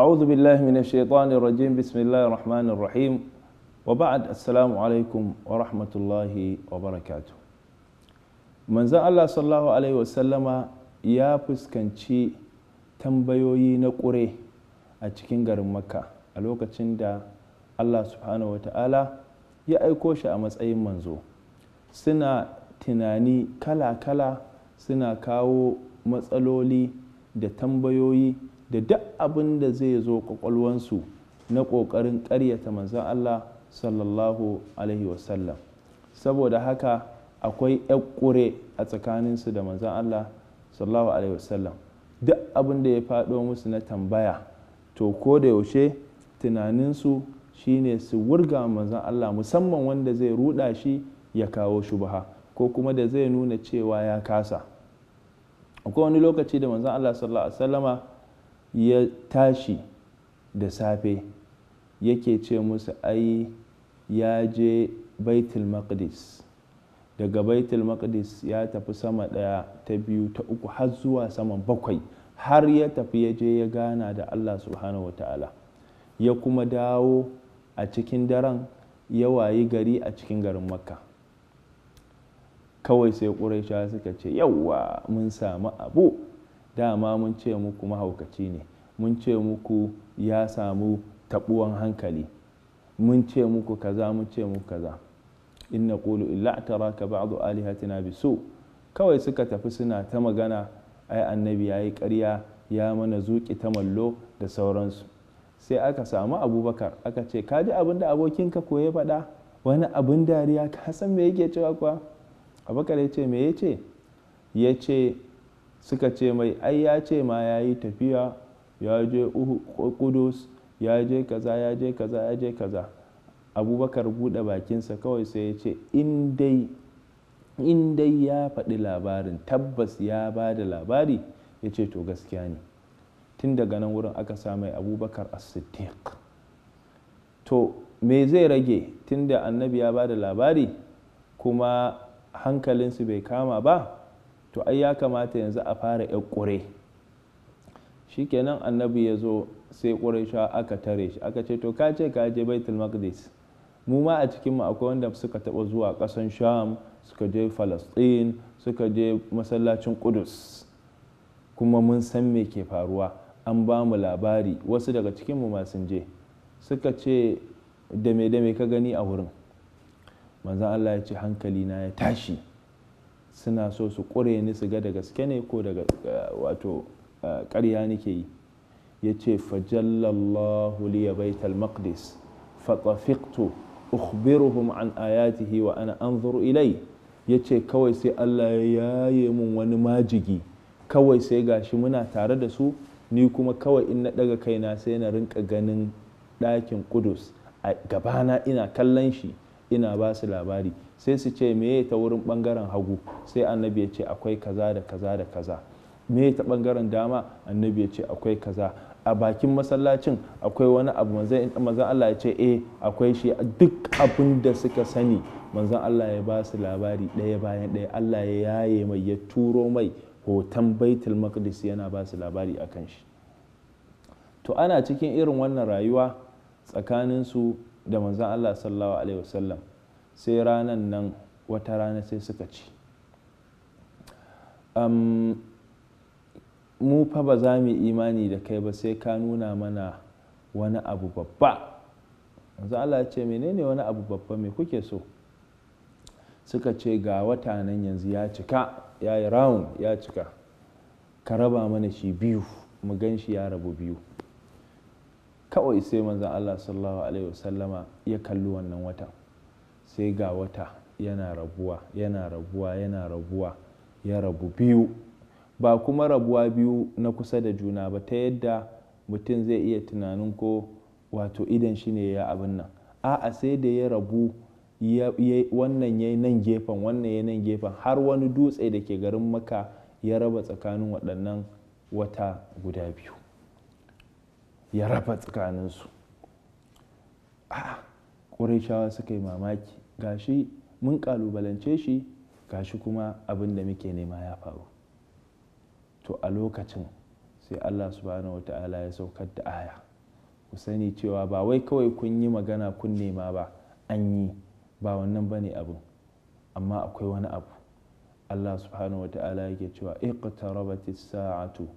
أعوذ بالله من الشيطان الرجيم بسم الله الرحمن الرحيم وبعد السلام عليكم ورحمة الله وبركاته manzon Allah sallallahu alaihi wasallama ya fuskanci tambayoyi na ƙure a cikin garin Makka a lokacin da Allah subhanahu wata'ala ya aiko shi a matsayin manzo. Suna tunani kala-kala, suna kawo matsaloli da tambayoyi da duk abin da zai zo kwakwalwansu na ƙoƙarin ƙaryata manzon Allah sallallahu alaihi wasallam. Saboda haka akwai ƙure a tsakaninsu da manzon Allah sallallahu alaihi wasallam. Duk abin da ya faɗo musu na tambaya to ko da yaushe tunaninsu shine su wurga manzon Allah, musamman wanda zai ruɗa shi ya kawo shubha ko kuma da zai nuna cewa ya kasa. Akwai wani lokaci da manzon Allah sallallahu alaihi wasallama ya tashi da safe yake ce musu ai ya je Baitul Maqdis, daga Baitul Maqdis ya tafi sama ɗaya ta biyu ta uku har zuwa saman bakwai, har ya tafi ya je ya gana da Allah subhanahu wata'ala, ya kuma dawo a cikin daren ya wayi gari a cikin garin Makka. Kawai sai Qurayshawa suka ce yawwa mun samu abu, dama mun ce muku mahaukaci ne, mun ce muku ya samu taɓuwan hankali, mun ce muku kaza, mun ce muku kaza. in naqulu illa ataraka ba'du alihatina bisu. Kawai suka tafi suna ta magana ai annabi yayi ƙarya, ya mana zuƙi ta mallo da sauransu. Sai aka samu Abubakar aka ce ka ji abin da abokinka ko ya faɗa, wani abin dariya, ka san me yake cewa kuwa? Abubakar ya ce me yace? Ya ce suka ce mai ai ya ce ma ya yi tafiya, ya je Kudus, ya je kaza, ya je kaza, ya je kaza. Abubakar buɗe bakinsa kawai sai ya ce in dai ya faɗi labarin, tabbas ya ba da labari, ya ce to gaskiya ne. Tun daga nan wurin aka samai Abubakar as-Siddiq. To me zai rage tun da annabi ya ba da labari kuma hankalinsu bai kama ba? To ai ya kamata yanzu a fara ƙure. Shikenan annabi ya zo sai Qurayshawa aka tare shi, aka ce to ka ce ka je Baitul Maqdis, mu ma a cikinmu akwai wanda suka taɓa zuwa ƙasan Sham, suka je Falasɗin, suka je masallacin Qudus, kuma mun san me ke faruwa, an ba mu labari, wasu daga cikinmu ma sun je. Suka ce da me ka gani a wurin? Manzon Allah ya ce hankali na ya tashi, suna so su ƙure ni su ga da gaske ne ko daga wato ƙarya nake yi. Ya ce fajallallahu liya Baitul Maqdis fatafiqtu ukhbiruhum an ayatihi wa ana anzuru ilai. Ya ce kawai sai Allah ya yaye mun wani majigi, kawai sai gashi muna tare da su, ni kuma kawai in na daga kaina sai na rinka ganin ɗakin Kudus a gabana, ina kallon shi, ina ba su labari. Sai su ce meye ta wurin ɓangaren hagu? Sai annabi ya ce akwai kaza da kaza da kaza. Meye ta ɓangaren dama? Annabi ya ce akwai kaza. A bakin masallacin akwai wani abu, manzon Allah ya ce akwai shi. Duk abin da suka sani manzon Allah ya ba su labari ɗaya bayan ɗaya. Allah ya yaye mai, ya turo mai hoton Baitul Maqdis yana ba su labari akan shi. To ana cikin irin wannan rayuwa tsakaninsu da manzon Allah sallallahu alaihi wasallam. Sai ranan nan wata rana sai suka ci mu fa ba za mu imani da kai ba sai ka nuna mana wani abu babba. Manzon Allah ya ce menene wani abu babba, me kuke so? Suka ce ga wata nan yanzu ya cika, ya yi round, ya cika, ka raba mana shi biyu, mu gan shi ya rabu biyu. Kawai sai manzon Allah sallallahu alaihi wasallama ya kalli wannan watan, sai ga wata yana rabuwa, yana rabuwa, yana rabuwa, ya rabu biyu. Ba kuma rabuwa biyu na kusa da juna ba ta yadda mutum zai iya tunanin ko wato idan shi ne ya abin nan. A'a, sai da ya rabu, wannan ya yi nan gefen, wannan ya yi nan gefen, har wani dutse da ke garin Makka ya raba tsakanin waɗannan wata guda biyu, ya raba tsakaninsu. Qurayshawa suka yi mamaki, gashi mun ƙalubalance shi, gashi kuma abin da muke nema ya faru. To a lokacin sai Allah subhanahu wata'ala ya saukar da aya ku sani cewa ba wai kawai kun yi magana kun nema ba, an yi, ba wannan bane abin, amma akwai wani abu. Allah subhanahu wa ta'ala yake cewa iqtarabatis sa'atu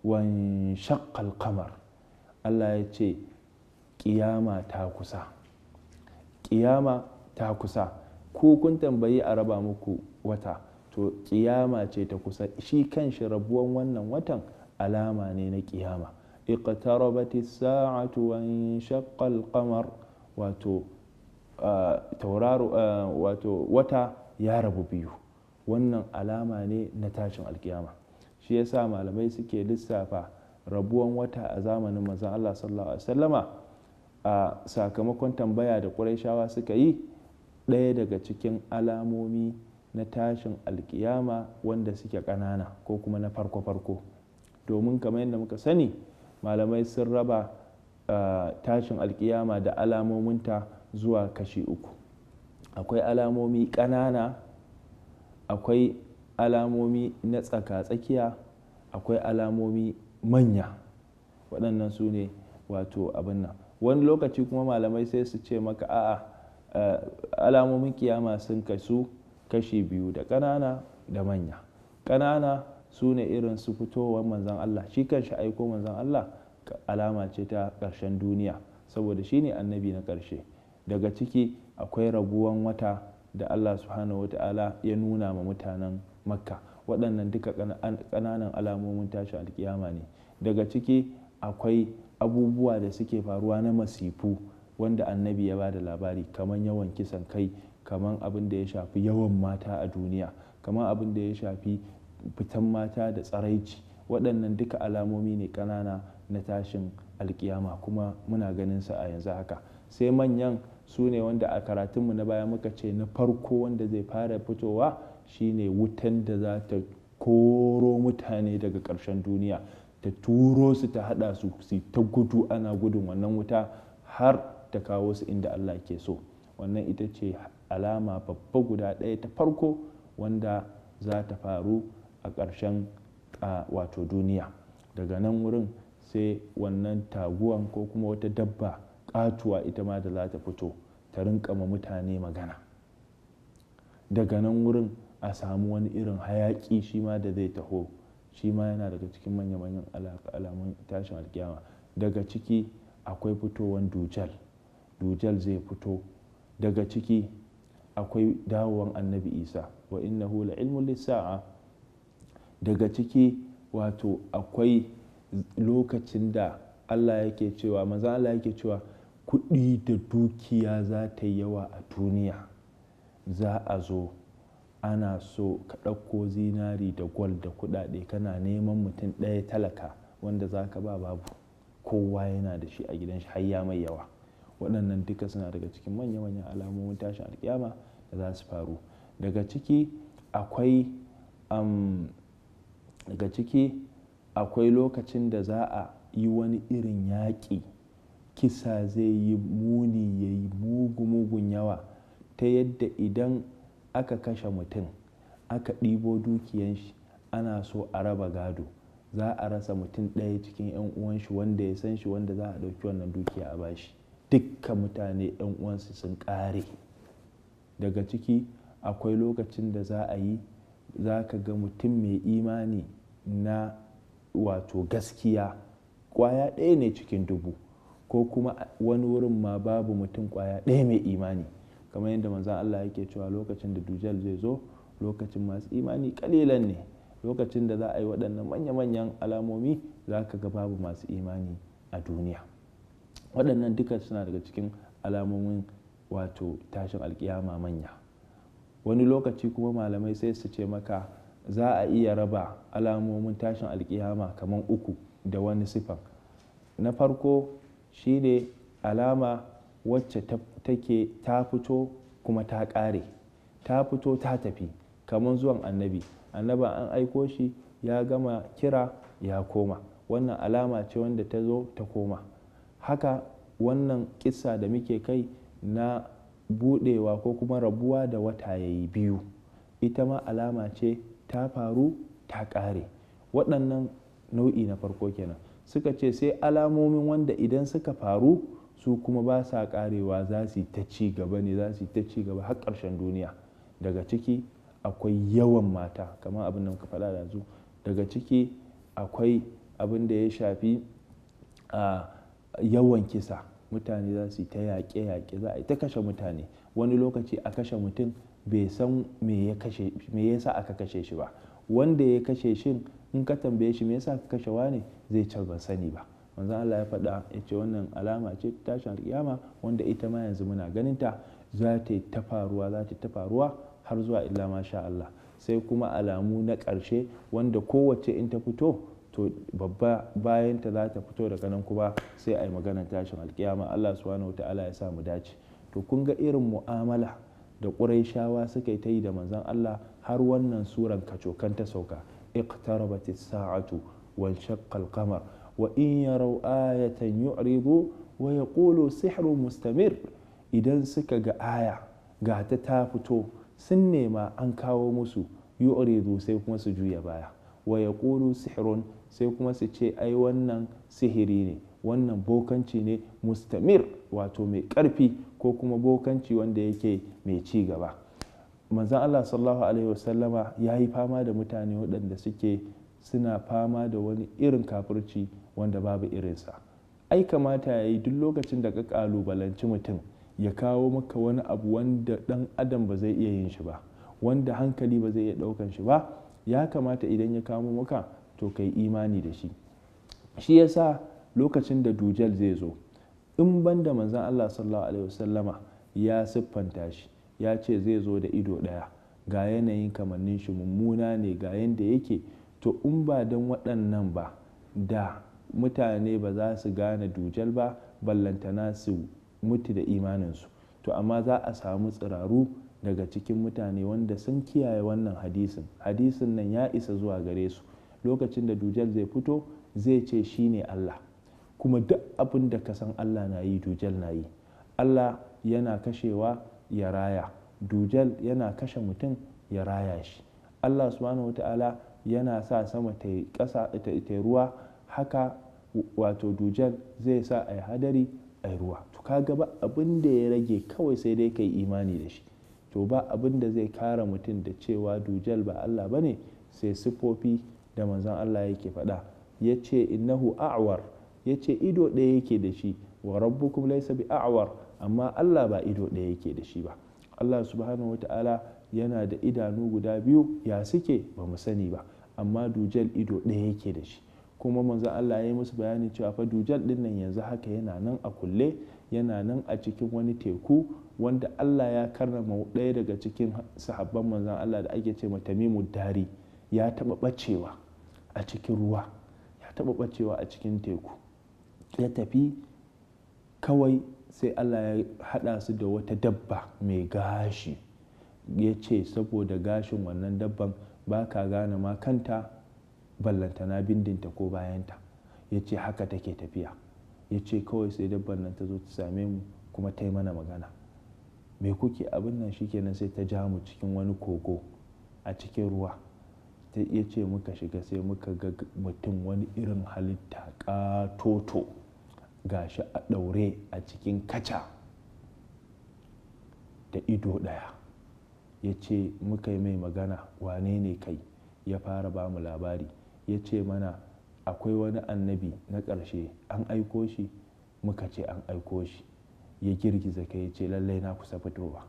wa inshaqqa al-qamar. Allah ya ce kiyama ta kusa, kiyama ta kusa. Ko kun tambayi a raba muku wata, to kiyama ce ta kusa. Shi kanshi rabuwan wannan watan alama ne na kiyama. Iqtarabatis sa'atu wa inshaqqa al-qamar, wato tauraro, wato wata ya rabu biyu. Wannan alama ne na tashin alkiyama. Shi yasa malamai suke lissafa rabuwan wata a zamanin manzon Allah sallallahu alaihi wasallama a sakamakon tambaya da Qurayshawa suka yi, ɗaya daga cikin alamomi na tashin alkiyama wanda suke ƙanana ko kuma na farko-farko. Domin kamar yadda muka sani, malamai sun raba tashin alkiyama da alamominta zuwa kashi uku. Akwai alamomi ƙanana, akwai alamomi na tsaka-tsakiya, akwai alamomi manya. Waɗannan su ne wato abin nan. Wani lokaci kuma malamai sai su ce maka a'a, alamomin kiyama sun kasu kashi biyu, da ƙanana da manya. Ƙanana su ne irin su fitowar manzon Allah, shi kanshi aiko manzon Allah alama ce ta ƙarshen duniya, saboda shi ne annabi na ƙarshe. Daga ciki akwai rabuwan wata da Allah subhanahu wata'ala ya nuna ma mutanen Makka. Waɗannan duka ƙananan alamomin tashin alkiyama ne. Daga ciki akwai abubuwa da suke faruwa na masifu wanda annabi ya ba da labari, kamar yawan kisan kai, kamar abin da ya shafi yawan mata a duniya, kamar abin da ya shafi fitan mata da tsaraici. Waɗannan duka alamomi ne ƙanana na tashin alkiyama, kuma muna ganin su a yanzu haka. Sai manyan su ne wanda a karatunmu na baya muka ce na farko wanda zai fara fitowa shine wutan da za ta koro mutane daga ƙarshen duniya, ta turo su, ta haɗa su ta gudu, ana gudun wannan wuta har ta kawo su inda Allah ke so. Wannan ita ce alama babba guda ɗaya ta farko wanda za ta faru a ƙarshen wato duniya. Daga nan wurin sai wannan taguwan ko kuma wata dabba ƙatuwa ita ma da za ta fito ta rinƙa ma mutane magana. Daga nan wurin a samu wani irin hayaƙi shi ma da zai taho, shi ma yana daga cikin manya-manyan alamun tashin alkiyama. Daga ciki akwai fitowan dujal, dujal zai fito. Daga ciki akwai dawowan annabi Isa, wa innahu la ilmun lis-sa'a. Daga ciki wato akwai lokacin da Allah yake cewa, manzon Allah yake cewa kuɗi da dukiya za ta yi yawa a duniya. Za a zo ana so ka ɗauko zinari da gwal da kuɗaɗe kana neman mutum ɗaya talaka wanda za ka ba babu, kowa yana da shi a gidan shi har ya mai yawa. Waɗannan duka suna daga cikin manya-manyan alamomin tashin alkiyama da za su faru. Daga ciki akwai lokacin da za a yi wani irin yaƙi, kisa zai yi muni, ya yi mugun yawa, ta yadda idan aka kashe mutum aka ɗibo dukiyan shi ana so a raba gado, za a rasa mutum ɗaya cikin 'yan uwan shi wanda ya san shi, wanda za a ɗauki wannan dukiya a bashi. Dukkan mutane 'yan uwansu sun ƙare. Daga ciki akwai lokacin da za ka ga mutum mai imani na wato gaskiya ƙwaya ɗaya ne cikin dubu, ko kuma wani wurin ma babu mutum ƙwaya ɗaya mai imani. Kamar yadda manzon Allah yake cewa lokacin da dujal zai zo, lokacin masu imani ƙalilan ne. Lokacin da za a yi waɗannan manya-manyan alamomi, za ka ga babu masu imani a duniya. Waɗannan duka suna daga cikin alamomin wato tashin alkiyama manya. Wani lokaci kuma malamai sai su ce maka za a iya raba alamomin tashin alkiyama kamar uku da wani sifan. Na farko shine alama wacce take ta fito kuma ta ƙare, ta fito ta tafi, kamar zuwan annabi an aiko shi ya gama kira ya koma. Wannan alama ce wanda ta zo ta koma. Haka wannan kissa da muke kai na budewa ko kuma rabuwa da wata yayi biyu, ita ma alama ce ta faru ta ƙare. Waɗannan nau'i na farko kenan. suka ce sai alamomin wanda idan suka faru su kuma ba sa karewa, za su yi ta ci gaba ne, za su yi ta ci gaba har ƙarshen duniya. Daga ciki akwai yawan mata, kamar abin da muka faɗa da zu. Daga ciki akwai abin da ya shafi yawan kisa, mutane za su yi ta yaƙe-yaƙe, za a yi ta kashe mutane. Wani lokaci a kashe mutum bai san me ya sa aka kashe shi ba. Wanda ya kashe shin in ka tambaye shi me yasa ka kashe wane, zai ce ban sani ba. Manzon Allah ya faɗa ya ce wannan alama ce ta tashin alƙiyama wanda ita ma yanzu muna ganin ta, za ta yi ta faruwa, za ta yi ta faruwa har zuwa illa masha Allah. Sai kuma alamu na ƙarshe wanda kowace in ta fito to babba bayan ta za ta fito daga nan kuma sai a yi maganar tashin alƙiyama. Allah subhanahu wataala ya sa mu dace. To kun ga irin mu'amala da Qurayshawa suka yi ta yi da manzon Allah har wannan suran kacokan ta sauka. Iqtarabatis sa'atu wan shaqqal qamar wa in yaraw ayatan yu'ridu wa yaqulu sihrun mustamir. Idan suka ga aya ga ta fito sun nema an kawo musu, yu'ridu sai kuma su juya baya, wa yaqulu sihrun sai kuma su ce ai wannan sihiri ne, wannan bokanci ne, mustamir wato mai ƙarfi ko kuma bokanci wanda yake mai ci gaba. Manzon Allah sallallahu alaihi wasallama ya yi fama da mutane waɗanda suke suna fama da wani irin kafirci wanda babu irinsa. Ai kamata ya yi duk lokacin da ka ƙalubalanci mutum ya kawo maka wani abu wanda ɗan adam ba zai iya yin shi ba, wanda hankali ba zai iya ɗaukan shi ba, ya kamata idan ya kawo maka to kai imani da shi. Shi yasa lokacin da dujal zai zo, in banda manzon Allah sallallahu alaihi wasallama ya siffanta shi, ya ce zai zo da ido ɗaya, ga yanayin kamannin shi mummuna ne, ga yanda yake, to in ba don waɗannan ba da mutane ba za su gane dujal ba, ballantana su mutu da imaninsu. To amma za a samu tsiraru daga cikin mutane wanda sun kiyaye wannan hadisin nan ya isa zuwa gare su. Lokacin da dujal zai fito zai ce shi ne Allah, kuma duk abin da ka san Allah na yi dujal na yi. Allah yana kashewa ya raya, dujal yana kashe mutum ya raya shi. Allah subhanahu wata'ala yana sa sama ta yi ƙasa ta yi ruwa, haka wato dujal zai sa a yi hadari a yi ruwa. To kaga ba abin da ya rage, kawai sai dai ka yi imani da shi. To ba abin da zai kare mutum da cewa dujal ba Allah ba ne sai siffofi da manzon Allah yake faɗa. Ya ce innahu a'war, ya ce ido ɗaya yake da shi, wa rabbukum laysa bi a'war, amma Allah ba ido ɗaya yake da shi ba. Allah subhanahu wata'ala yana da idanu guda biyu, ya suke ba mu sani ba, amma dujal ido ɗaya yake da shi. Kuma manzon Allah ya yi musu bayani cewa fa dujal ɗin nan yanzu haka yana nan a kulle, yana nan a cikin wani teku wanda Allah ya karrama ɗaya daga cikin sahabban manzon Allah da ake ce ma Tamimu Dari, ya taɓa ɓacewa a cikin ruwa, ya taɓa ɓacewa a cikin teku, ya tafi kawai sai Allah ya haɗa su da wata dabba mai gashi. Ya ce saboda gashin wannan dabban ba ka gane ma kanta ballantana bindinta ko bayanta. Ya ce haka take tafiya. Ya ce kawai sai dabban nan ta zo ta same mu kuma ta yi mana magana. Me kuke abin nan? Shikenan sai ta ja mu cikin wani kogo a cikin ruwa. Ya ce muka shiga sai muka ga mutum wani irin halitta ƙatoto, gashi a ɗaure a cikin kaca da ido ɗaya. Ya ce muka yi mai magana, wane ne kai? Ya fara ba mu labari. Ya ce mana akwai wani annabi na ƙarshe an aiko shi. Muka ce an aiko shi. Ya girgiza kai ya ce lallai na kusa fitowa.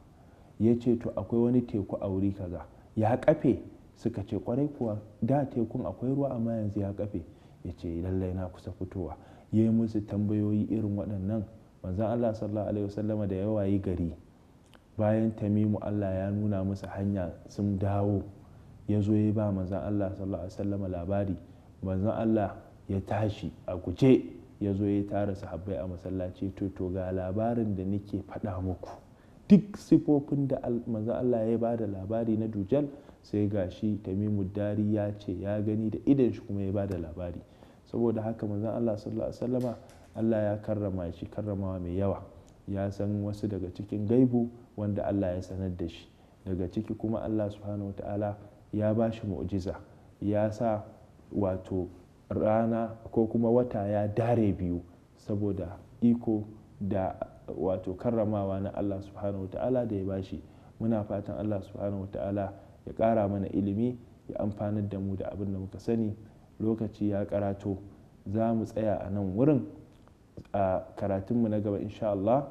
Ya ce to akwai wani teku a wuri kaza ya kafe? Suka ce kwarai kuwa, da tekun akwai ruwa amma yanzu ya kafe. Ya ce lallai na kusa fitowa. Ya yi musu tambayoyi irin waɗannan. Manzon Allah sallallahu alaihi wasallama da yawa yi gari, bayan Tamimu Allah ya nuna musu hanya sun dawo, ya zo ya ba manzon Allah sallallahu alaihi wasallama labari. Manzon Allah ya tashi a guje, ya zo ya tara sahabbai a masallaci. To ga labarin da nake faɗa muku, duk sifofin da manzon Allah ya ba da labari na dujal, sai gashi Tamimu Dari ya ce ya gani da idan shi kuma ya ba da labari. Saboda haka manzon Allah sallallahu alaihi wasallama Allah ya karrama shi karramawa mai yawa. Ya san wasu daga cikin gaibu wanda Allah ya sanar da shi. Daga ciki kuma Allah subhanahu wata'ala ya ba shi mu'jiza, ya sa wato rana ko kuma wata ya dare biyu saboda iko da wato karramawa na Allah subhanahu wata'ala da ya bashi. Muna fatan Allah subhanahu wata'ala ya ƙara mana ilimi, ya amfanar da mu da abin da muka sani. Lokaci ya karato, za mu tsaya a nan wurin. A karatunmu na gaba insha Allah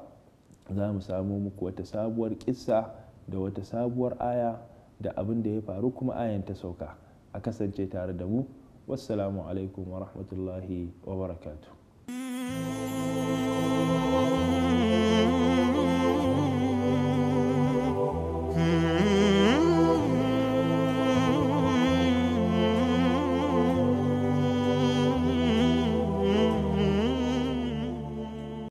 za mu samu muku wata sabuwar kissa da wata sabuwar aya da abin da ya faru kuma ayan ta sauka. A kasance tare da mu. Wassalamu alaikum wa rahmatullahi wa barakatuh.